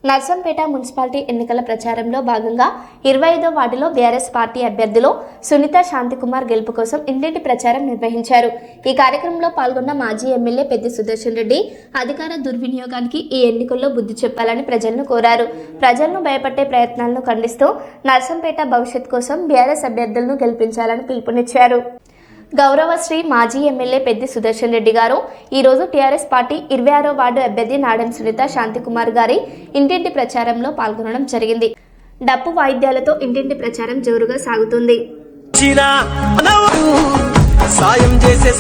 Narsampet municipality ఎన్నికల ప్రచారంలో భాగంగా 25వ వార్డులో బీఆర్ఎస్ పార్టీ అభ్యర్థులు సునీత శాంతికుమార్ గెలుపు కోసం ఇంటింటి ప్రచారం నిర్వహించారు. ఈ కార్యక్రమంలో పాల్గొన్న మాజీ ఎమ్మెల్యే పెద్ది సుదర్శన్ రెడ్డి అధికార దుర్వినియోగానికి ఈ ఎన్నికల్లో బుద్ధి చెప్పాలని ప్రజలను కోరారు. ప్రజలను భయపెట్టే ప్రయత్నాలను ఖండిస్తూ నర్సంపేట భవిష్యత్ కోసం బీఆర్ఎస్ అభ్యర్థులను గెలిపించాలని పిలుపునిచ్చారు. గౌరవశ్రీ మాజీ ఎమ్మెల్యే పెద్ది సుదర్శన్ రెడ్డి గారు ఈరోజు టీఆర్ఎస్ పార్టీ 26వ వార్డు అభ్యర్థి నాడెం సునీత శాంతికుమార్ గారి ఇంటింటి ప్రచారంలో పాల్గొనడం జరిగింది. డప్పు వాయిద్యాలతో ఇంటింటి ప్రచారం జోరుగా సాగుతుంది. సాయం చేసే